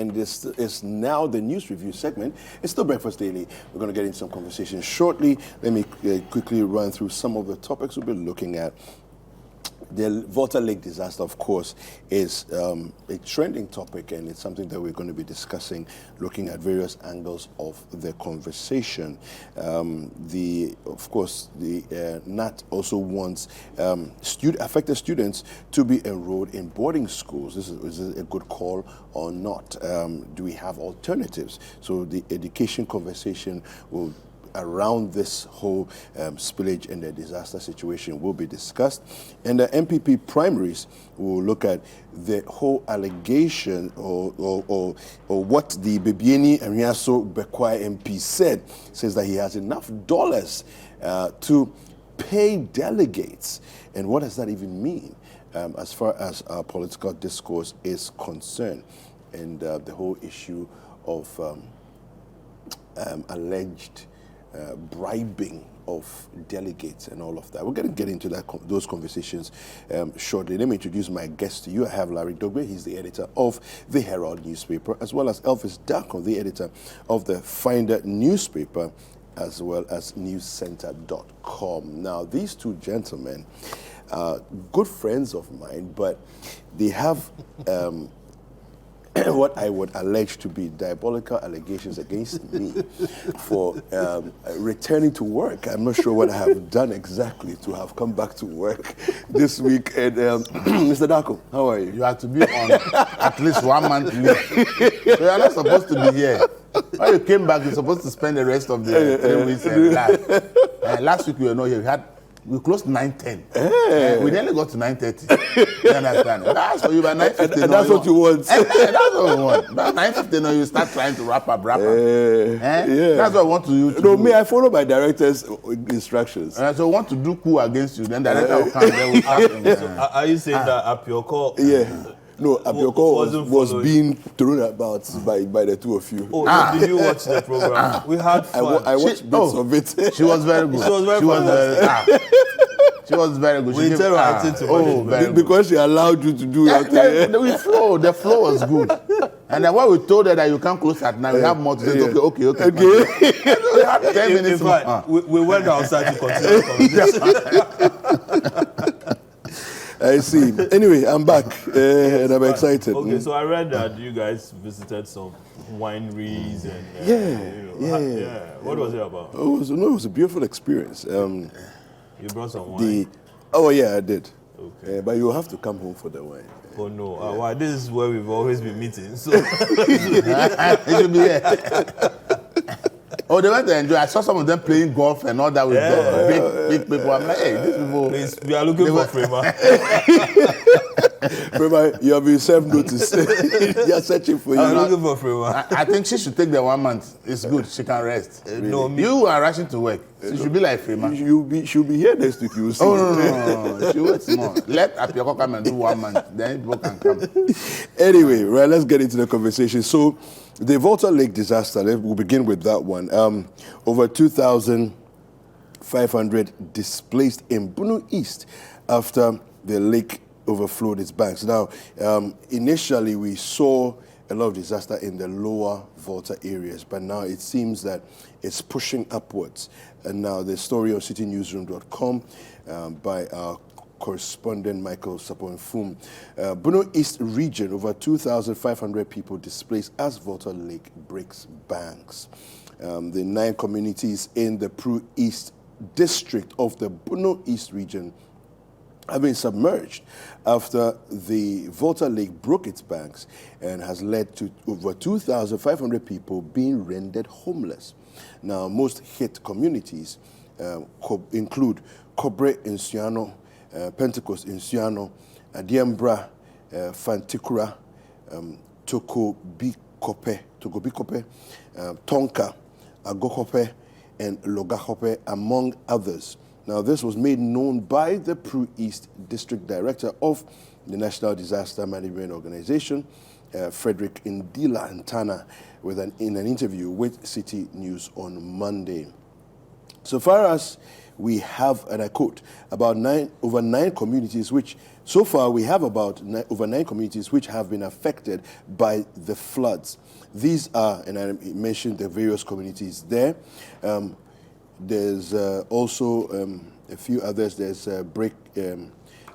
and this is now the news review segment. It's still Breakfast Daily. We're going to get into some conversation shortly. Let me quickly run through some of the topics we'll be looking at. The Volta Lake disaster, of course, is a trending topic, and it's something that we're going to be discussing, looking at various angles of the conversation. Of course, the NAT also wants affected students to be enrolled in boarding schools. Is it a good call or not? Do we have alternatives? So the education conversation will around this whole spillage and the disaster situation will be discussed. And the MPP primaries will look at the whole allegation or what the Bebieni and Riaso Bekwai MP says that he has enough dollars to pay delegates. And what does that even mean as far as our political discourse is concerned? And the whole issue of alleged bribing of delegates and all of that. We're going to get into those conversations shortly. Let me introduce my guest to you. I have Larry Dogbe. He's the editor of the Herald newspaper, as well as Elvis Darko, the editor of the Finder newspaper, as well as newscenter.com. Now, these two gentlemen are good friends of mine, but they have what I would allege to be diabolical allegations against me for returning to work. I'm not sure what I have done exactly to have come back to work this week. And Mr. Darko, how are you? You have to be on at least 1 month leave. So you're not supposed to be here. When you came back, you're supposed to spend the rest of the 3 weeks and last week we were not here. We closed 9:10. We nearly got to 9:30. You understand? That's for you by 9:50. And that's what you want. That's what we want. By 9:50, you start trying to wrap up. Yeah. That's what I want you to do. Me, I follow my director's instructions. So I want to do coup against you. Then the director will come. Then we'll so are you saying that Apioko? Yeah. No, Apioko was being thrown about by the two of you. Oh, did you watch the program? We had fun. I watched bits of it. She was very good. She was very good. We interacted to because she allowed you to do that. The flow was good. And then when we told her that you can't close at 9, we have more to say. Okay. We had 10 minutes more. We went outside to continue the conversation. I see. Anyway, I'm back and I'm excited. Okay, so I read that you guys visited some wineries and What was it about? It was a beautiful experience. You brought some wine? I did. Okay. But you'll have to come home for the wine. Oh no! Why? This is where we've always been meeting. So it should be here. Oh, they went to enjoy. I saw some of them playing golf and all that with big people. I'm like, hey, these people. Please, we are looking for Frema. Frema, you have been served notice. They are searching for you. I'm looking for Frema. I think she should take the 1 month. It's good. She can rest. Really. No, you are rushing to work. She should be like Frema. She'll be here next week. You will see. Oh, no. She waits more. Let Apioko come and do 1 month. Then people can come. Anyway, right, let's get into the conversation. So, the Volta Lake disaster, we'll begin with that one. Over 2,500 displaced in Pru East after the lake overflowed its banks. Now, initially we saw a lot of disaster in the lower Volta areas, but now it seems that it's pushing upwards. And now the story on citinewsroom.com by our correspondent Michael Sapon-Fum. Pru East region, over 2,500 people displaced as Volta Lake breaks banks. The 9 communities in the Pru East district of the Pru East region have been submerged after the Volta Lake broke its banks and has led to over 2,500 people being rendered homeless. Now, most hit communities include Kobre in Siano, Pentecost in Siano, Adiembra, Fantikura, Tokobikope, Tonka, Agokope, and Logakope, among others. Now, this was made known by the Pru East District Director of the National Disaster Management Organization, Frederick Ndila Ntana, in an interview with Citi News on Monday. So far as we have, and I quote, over nine communities which, so far we have over nine communities which have been affected by the floods. These are, and I mentioned the various communities there. There's also a few others. There's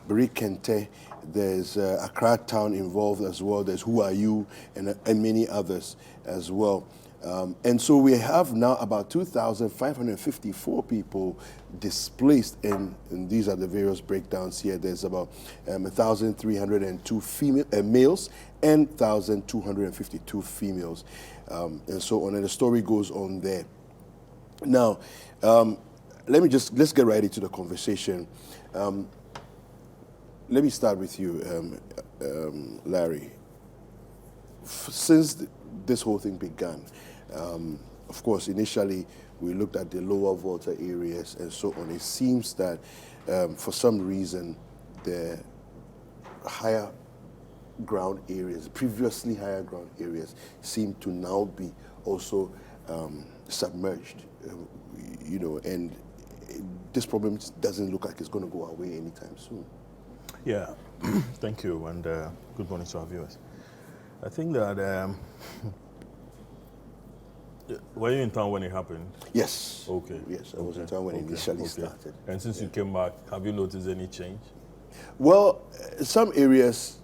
Berikente, there's Accra Town involved as well. There's Who Are You, and many others as well. And so we have now about 2,554 people displaced, and these are the various breakdowns here. There's about 1,302 males and 1,252 females, and so on. And the story goes on there. Now, let's get right into the conversation. Let me start with you, Larry. Since this whole thing began, of course, initially we looked at the lower Volta areas and so on. It seems that for some reason the higher ground areas, previously higher ground areas, seem to now be also submerged. And this problem doesn't look like it's going to go away anytime soon. Yeah, thank you, and good morning to our viewers. I think that were you in town when it happened? Yes. Okay. Yes, I was in town when it initially started. And since you came back, have you noticed any change? Well, some areas,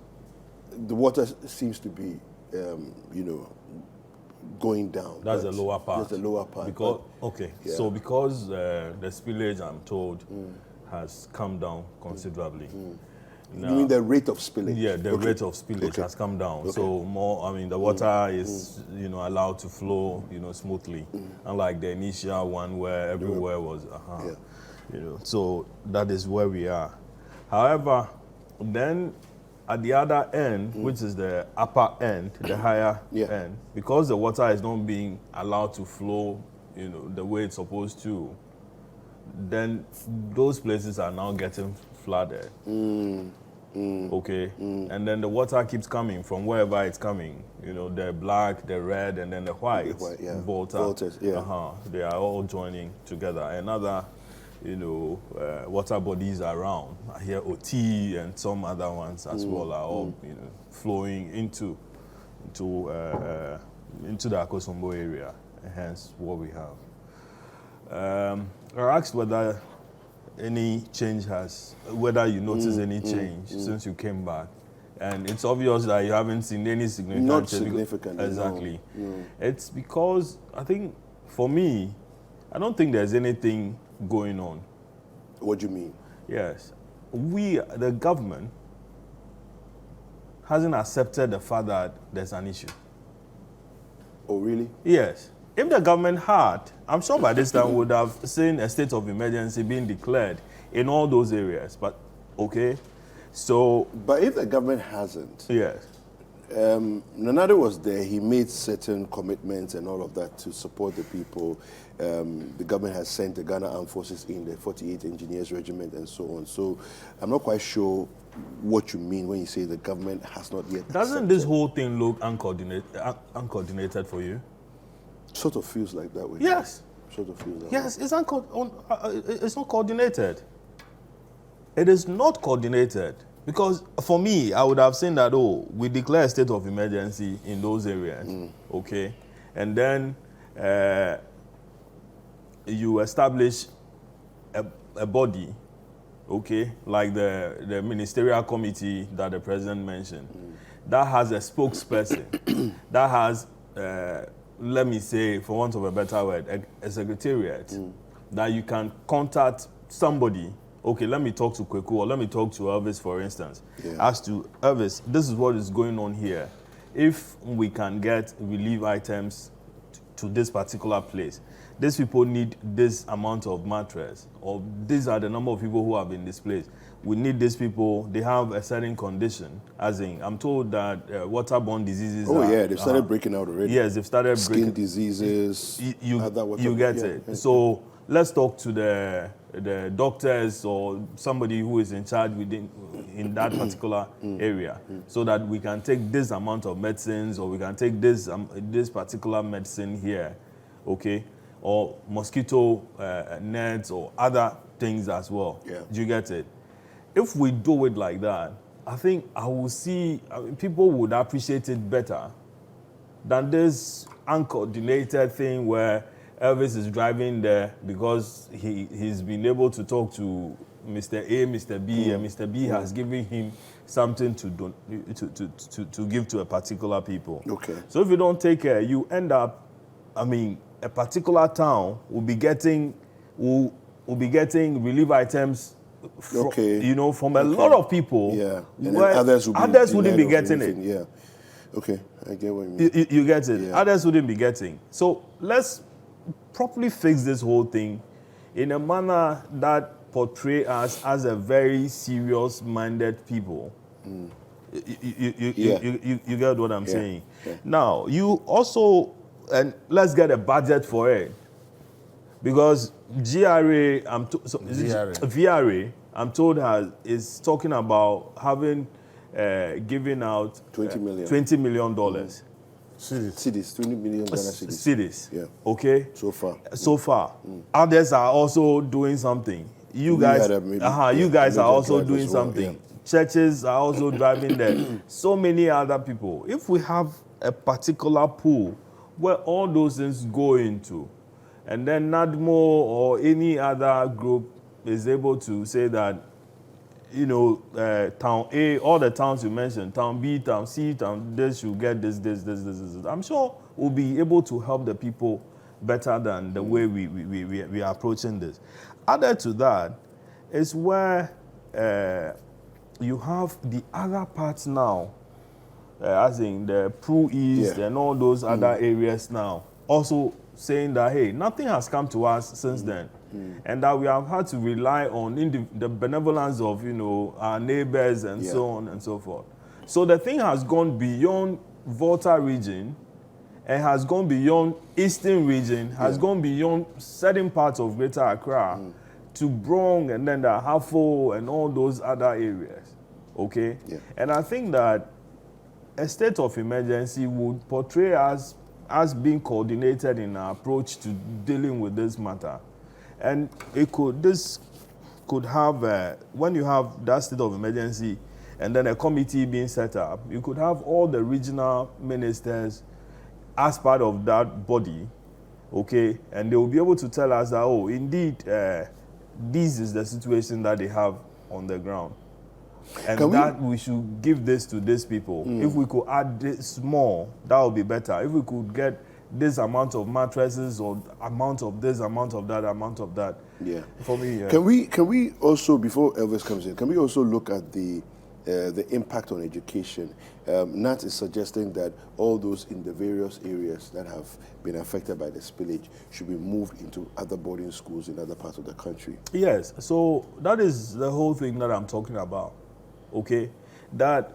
the water seems to be, going down. That's the lower part. That's the lower part. Because so because the spillage, I'm told, has come down considerably. Now, you mean the rate of spillage? Yeah, the rate of spillage has come down. Okay. So the water is, allowed to flow, smoothly. Unlike the initial one where everywhere was, so that is where we are. However, then at the other end, which is the upper end, the higher end, because the water is not being allowed to flow, the way it's supposed to, then those places are now getting flooded. Okay, and then the water keeps coming from wherever it's coming. The black, the red, and then the white. Voltas, they are all joining together. Another, water bodies around. I hear OT and some other ones as well are all, flowing into the Akosombo area. And hence what we have. I asked whether any change whether you notice any change since you came back. And it's obvious that you haven't seen any significant change. Not significant. Exactly. No. It's because, I think, for me, I don't think there's anything going on. What do you mean? Yes. The government, hasn't accepted the fact that there's an issue. Oh, really? Yes. If the government had, I'm sure by this time would have seen a state of emergency being declared in all those areas. But, okay, so... But if the government hasn't... Yes. Nanado was there. He made certain commitments and all of that to support the people. The government has sent the Ghana Armed Forces in, the 48 Engineers Regiment and so on. So I'm not quite sure what you mean when you say the government has not yet Doesn't accepted. this whole thing look uncoordinated for you? Sort of feels like that way. Yes. Sort of feels like Yes, it's not coordinated. It is not coordinated. Because for me, I would have seen that, we declare a state of emergency in those areas, okay? And then you establish a body, okay, like the ministerial committee that the president mentioned, that has a spokesperson, that has, let me say, for want of a better word, a secretariat, that you can contact somebody. Okay, let me talk to Kweku or let me talk to Elvis, for instance. As to Elvis, this is what is going on here. If we can get relief items to this particular place, these people need this amount of mattress, or these are the number of people who have been displaced. We need these people, they have a certain condition, as in, I'm told that waterborne diseases they've started breaking out already. Yes, they've started Skin diseases, you get it. So let's talk to the doctors or somebody who is in charge in that particular area, so that we can take this amount of medicines, or we can take this particular medicine here, okay, or mosquito nets or other things as well. Yeah. Do you get it? If we do it like that, I think people would appreciate it better than this uncoordinated thing where Elvis is driving there because he's been able to talk to Mr. A, Mr. B, and Mr. B has given him something to give to a particular people. Okay. So if you don't take care, you end up, a particular town will be getting relief items from a lot of people. Yeah. And where others wouldn't be getting it. Yeah. Okay, I get what you mean. You get it. Yeah. Others wouldn't be getting. So let's properly fix this whole thing in a manner that portray us as a very serious-minded people. You get what I'm saying? Yeah. Now, you also, and let's get a budget for it. Because VRA, I'm told, is talking about having giving out $20 million. $20 million. Cedis, 20 million Ghana cedis. Cities. Yeah. Okay. So far. Others are also doing something. You guys are also doing something. Yeah. Churches are also driving there. So many other people. If we have a particular pool where all those things go into, and then NADMO or any other group is able to say that, town A, all the towns you mentioned, town B, town C, town this, you get this. I'm sure we'll be able to help the people better than the way we are approaching this. Added to that is where you have the other parts now, as in the Pru East and all those other areas now, also saying that, hey, nothing has come to us since then. And that we have had to rely on the benevolence of, our neighbors and so on and so forth. So the thing has gone beyond Volta region and has gone beyond Eastern region, has gone beyond certain parts of Greater Accra to Bronx and then the Hafo and all those other areas. Okay? Yeah. And I think that a state of emergency would portray us as being coordinated in our approach to dealing with this matter. And this could have, when you have that state of emergency and then a committee being set up, you could have all the regional ministers as part of that body, okay? And they will be able to tell us that, oh, indeed, this is the situation that they have on the ground. And we should give this to these people. If we could add this more, that would be better. If we could get this amount of mattresses or amount of this, amount of that, amount of that. Yeah. For me, yeah. Can we also, before Elvis comes in, can we also look at the impact on education? Nat is suggesting that all those in the various areas that have been affected by the spillage should be moved into other boarding schools in other parts of the country. Yes. So that is the whole thing that I'm talking about. Okay? That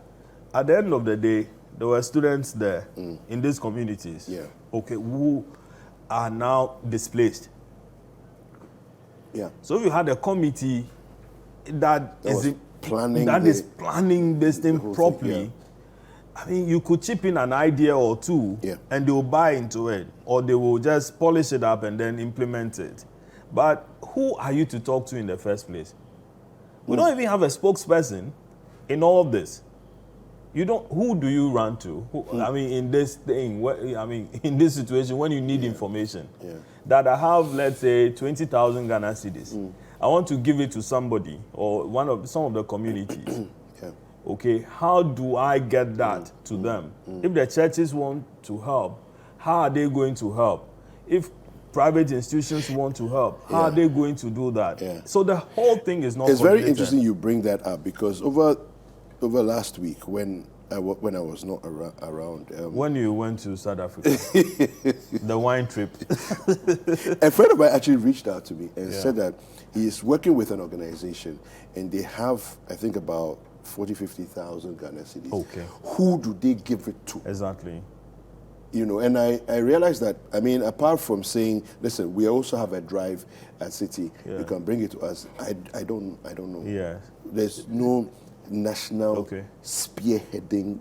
at the end of the day, there were students there in these communities, okay, who are now displaced. Yeah. So if you had a committee that is planning this thing properly, I mean, you could chip in an idea or two, and they will buy into it, or they will just polish it up and then implement it. But who are you to talk to in the first place? We don't even have a spokesperson in all of this. Who do you run to? I mean, in this thing, in this situation, when you need information, that I have, let's say, 20,000 Ghana cedis. I want to give it to somebody or some of the communities. Okay, how do I get that to them? If the churches want to help, how are they going to help? If private institutions want to help, how are they going to do that? So the whole thing is not. It's very interesting you bring that up, because over last week when I was not around. When you went to South Africa, the wine trip. A friend of mine actually reached out to me and said that he is working with an organization and they have, I think, about 50,000 Ghana cedis. Okay. Who do they give it to? Exactly. And I realized that, apart from saying, listen, we also have a drive at Citi, you can bring it to us. I don't know. Yeah. There's no national spearheading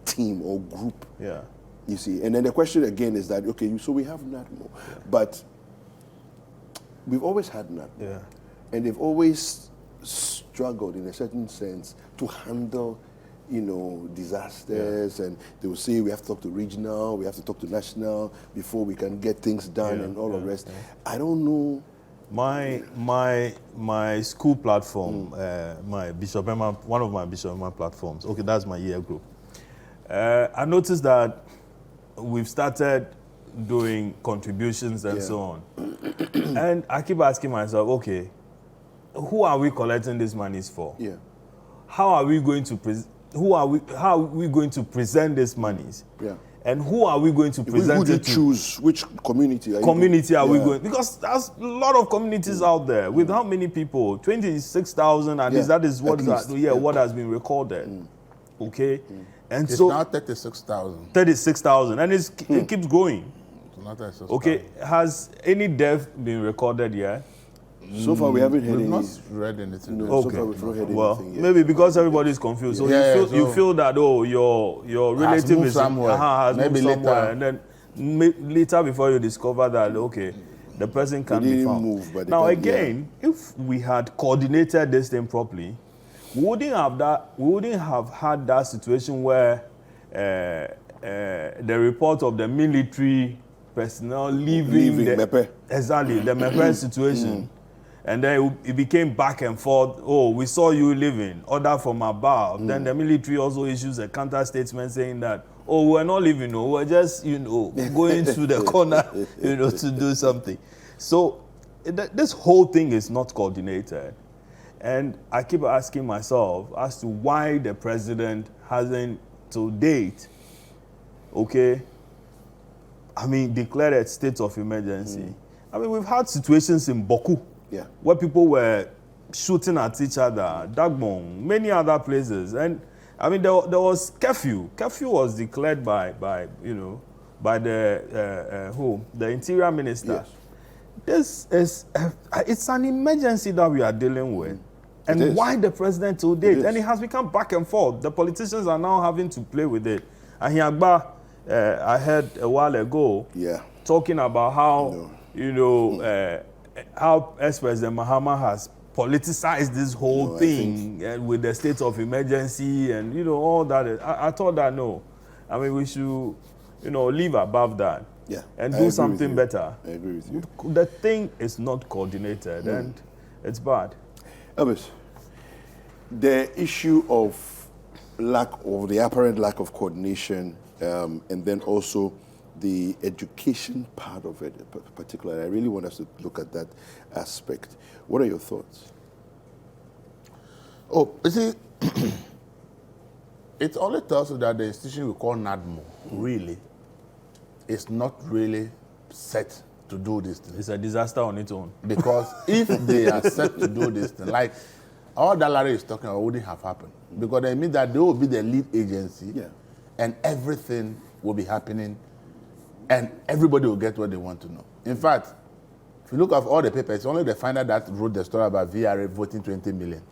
team or group. Yeah. You see, and then the question again is that, okay, so we have NADMO, but we've always had NADMO. Yeah. and they've always struggled in a certain sense to handle, disasters, and they will say we have to talk to regional, we have to talk to national before we can get things done and all the rest. I don't know. My school platform, my Bishop Emma, one of my Bishop Emma platforms. Okay, that's my year group. I noticed that we've started doing contributions and so on, and I keep asking myself, okay, who are we collecting these monies for? Yeah. How are we going to how are we going to present these monies? Yeah. And who are we going to present Who it to? choose which community? Are we going? Because there's a lot of communities out there with how many people? 26,000 at least. That is what what has been recorded. Okay, and It's so now 36,000. 36,000, and it keeps growing. It's not 36,000. Okay, has any death been recorded yet? So far, we haven't heard We've any. not read anything. No, Okay. so far we've not heard Well, anything yet. maybe because everybody is confused, so you feel that your relative moved is somewhere. has Maybe moved somewhere, later. and then later before you discover that the person can't be didn't found. move, but they Now can- again, if we had coordinated this thing properly, we wouldn't have had that situation where the report of the military personnel leaving the Mepe. exactly the Mepe situation. And then it became back and forth. Oh, we saw you leaving. Order from above. Then the military also issues a counter statement saying that, oh, we're not leaving. No, we're just, going to the corner, to do something. So this whole thing is not coordinated. And I keep asking myself as to why the president hasn't, to date, declared a state of emergency. I mean, we've had situations in Boku. Yeah. Where people were shooting at each other, Dagbon, many other places, and I mean there was curfew. Curfew was declared by the interior minister. Yes. This is it's an emergency that we are dealing with, It and is. why the president to date, is. and it has become back and forth. The politicians are now having to play with it. And Hiagba, I heard a while ago, talking about how how ex-President Mahama has politicized this whole thing with the state of emergency and all that. I thought that I mean we should live above that and do something better. I agree with you. The thing is not coordinated and it's bad. Elvis, the issue of the apparent lack of coordination, and then also the education part of it, particularly. I really want us to look at that aspect. What are your thoughts? Oh, you see, it only tells you that the institution we call NADMO really is not really set to do this thing. It's a disaster on its own. Because if they are set to do this thing, like all that Larry is talking about wouldn't have happened. Because they mean that they will be the lead agency and everything will be happening and everybody will get what they want to know. In fact, if you look at all the papers, it's only the finder that wrote the story about VRA voting 20 million.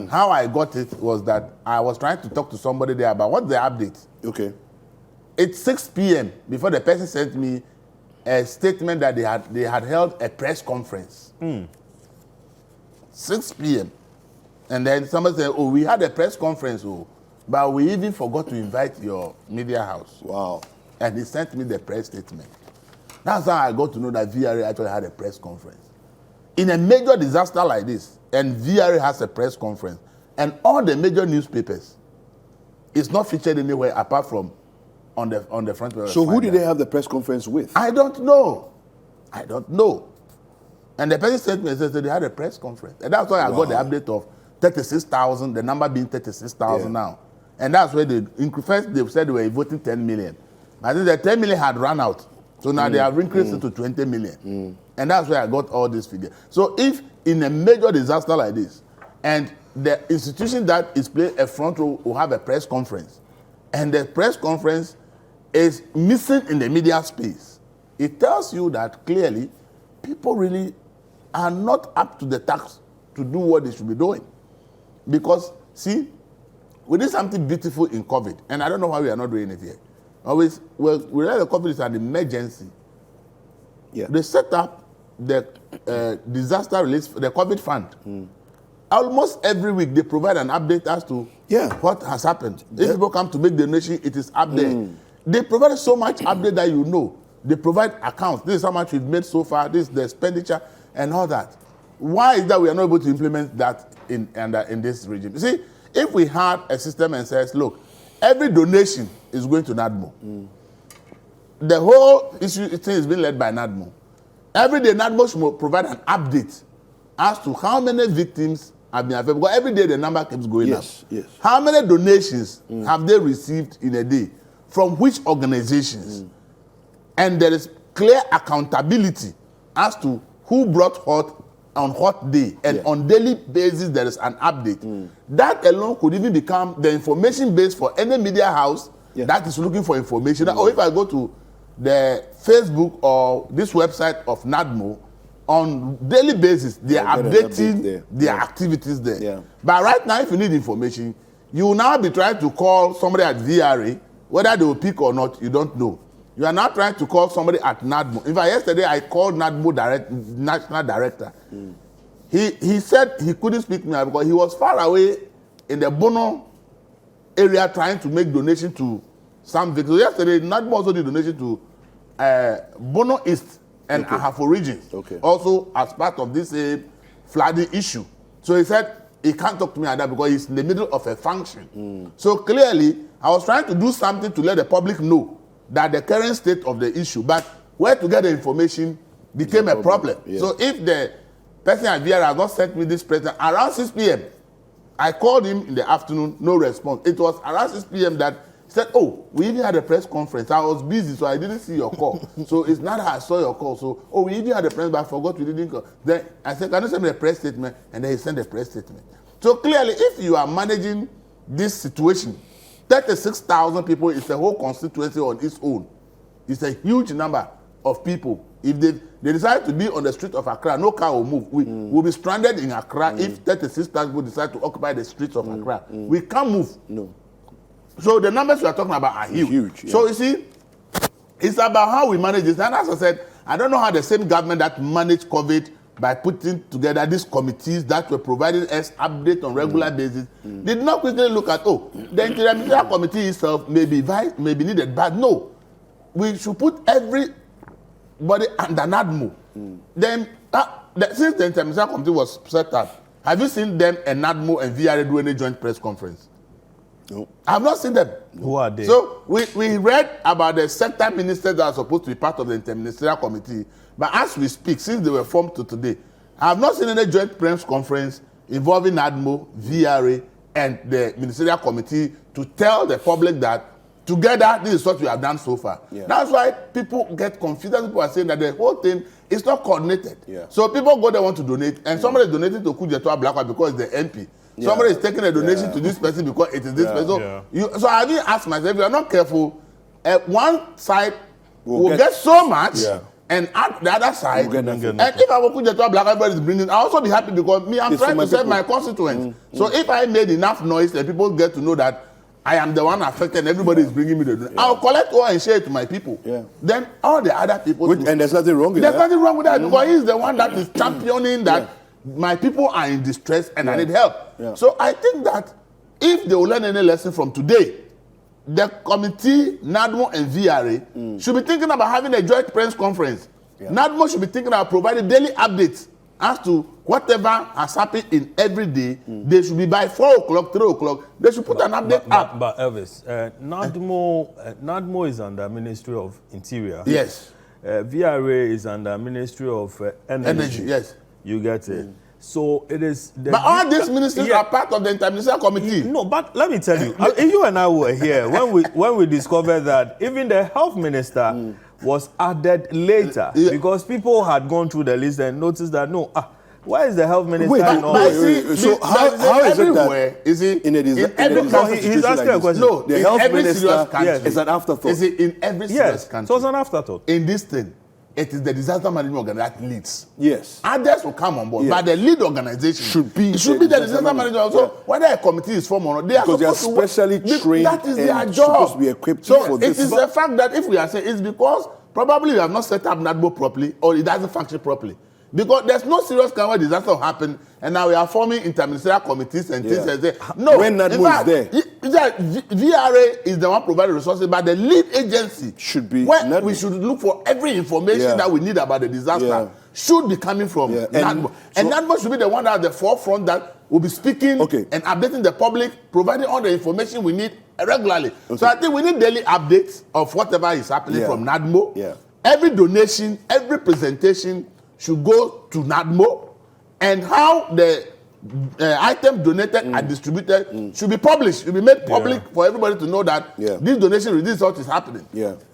How I got it was that I was trying to talk to somebody there about what's the update. Okay. It's 6 p.m. before the person sent me a statement that they had held a press conference. 6 p.m. And then somebody said, oh, we had a press conference, but we even forgot to invite your media house. Wow. And he sent me the press statement. That's how I got to know that VRA actually had a press conference. In a major disaster like this, and VRA has a press conference, and all the major newspapers, it's not featured anywhere apart from on the front page. So who did they have the press conference with? I don't know. And the person sent me and said they had a press conference. And that's why I got the update of 36,000, the number being 36,000 now. And that's where first they said they were voting 10 million. I think the 10 million had run out. So now they have increased it to 20 million. And that's where I got all these figures. So if in a major disaster like this, and the institution that is playing a front role will have a press conference, and the press conference is missing in the media space, it tells you that clearly people really are not up to the task to do what they should be doing. Because, see, we did something beautiful in COVID, and I don't know why we are not doing it here. We realize the COVID is an emergency. Yeah. They set up the disaster relief, the COVID fund. Almost every week they provide an update as to what has happened. If people come to make donation, it is up there. They provide so much update that you know. They provide accounts. This is how much we've made so far. This is the expenditure and all that. Why is that we are not able to implement that in this regime? You see, if we had a system and says, look, every donation is going to NADMO. The whole issue thing is being led by NADMO. Every day NADMO should provide an update as to how many victims have been affected. Because every day the number keeps going up. Yes. How many donations have they received in a day? From which organizations? And there is clear accountability as to who brought what on what day. And on daily basis there is an update. That alone could even become the information base for any media house that is looking for information. Or if I go to the Facebook or this website of NADMO, on daily basis, they are updating their activities there. But right now, if you need information, you will now be trying to call somebody at VRA, whether they will pick or not, you don't know. You are now trying to call somebody at NADMO. In fact, yesterday I called NADMO national director. He said he couldn't speak to me because he was far away in the Bono area trying to make donation to some victims. So yesterday, NADMO also did donation to Bono East and Ahafo regions, also as part of this flooding issue. So he said he can't talk to me like that because he's in the middle of a function. So clearly, I was trying to do something to let the public know that the current state of the issue, but where to get the information became a problem. So if the person at VR has not sent me this present around 6 p.m., I called him in the afternoon, no response. It was around 6 p.m. that he said, oh, we even had a press conference. I was busy, so I didn't see your call. So it's not that I saw your call. So, oh, we even had a press, but I forgot we didn't call. Then I said, can you send me a press statement? And then he sent a press statement. So clearly, if you are managing this situation, 36,000 people is a whole constituency on its own. It's a huge number of people. If they decide to be on the street of Accra, no car will move. We will be stranded in Accra if 36,000 people decide to occupy the streets of Accra. We can't move. No. So the numbers we are talking about are huge. So you see, it's about how we manage this. And as I said, I don't know how the same government that managed COVID by putting together these committees that were providing us updates on regular basis did not quickly look at, the Interior Committee itself may be needed, but no. We should put everybody under NADMO. Then, since the Interior Committee was set up, have you seen them and NADMO and VRA do any joint press conference? No. I have not seen them. Who are they? So we read about the sector ministers that are supposed to be part of the Interministerial Committee. But as we speak, since they were formed to today, I have not seen any joint press conference involving NADMO, VRA, and the Ministerial Committee to tell the public that together, this is what we have done so far. That's why people get confused. People are saying that the whole thing is not coordinated. So people go there want to donate, and somebody is donating to Kujetua Blackwa because it's the MP. Somebody is taking a donation to this person because it is this person. So I didn't ask myself, if you are not careful, one side will get so much, and at the other side, and if I will put the top black everybody is bringing, I'll also be happy because me, I'm trying to serve my constituents. So if I made enough noise and people get to know that I am the one affected and everybody is bringing me the donation, I'll collect all and share it to my people. Then all the other people... and there's nothing wrong with that. There's nothing wrong with that because he's the one that is championing that my people are in distress and I need help. So I think that if they will learn any lesson from today, the committee, NADMO and VRA, should be thinking about having a joint press conference. NADMO should be thinking about providing daily updates as to whatever has happened in every day. They should be by 4 o'clock, 3 o'clock. They should put an update up. But Elvis, NADMO is under Ministry of Interior. Yes. VRA is under Ministry of Energy. Yes. You get it. So it is. But all these ministries are part of the Interministerial Committee. No, but let me tell you, if you and I were here when we discovered that even the health minister was added later because people had gone through the list and noticed that where is the health minister? Wait, so how is it that is it in he's asking a question. No, the health minister is an afterthought. Is it in every serious country? So it's an afterthought. In this thing, it is the disaster management organization that leads. Yes. Others will come on board, but the lead organization should be the disaster management. Also, whether a committee is formed or not, they are specially trained. That is their job. Supposed to be equipped for this. It is the fact that if we are saying it's because probably we have not set up NADMO properly or it doesn't function properly. Because there's no serious kind of disaster happen, and now we are forming interministerial committees and things and say, no. When NADMO is there. VRA is the one providing resources, but the lead agency should be when NADMO. we should look for every information that we need about the disaster should be coming from NADMO. And NADMO should be the one that at the forefront that will be speaking and updating the public, providing all the information we need regularly. So I think we need daily updates of whatever is happening from NADMO. Every donation, every presentation should go to NADMO, and how the items donated and distributed should be published, should be made public for everybody to know that this donation, this is what is happening.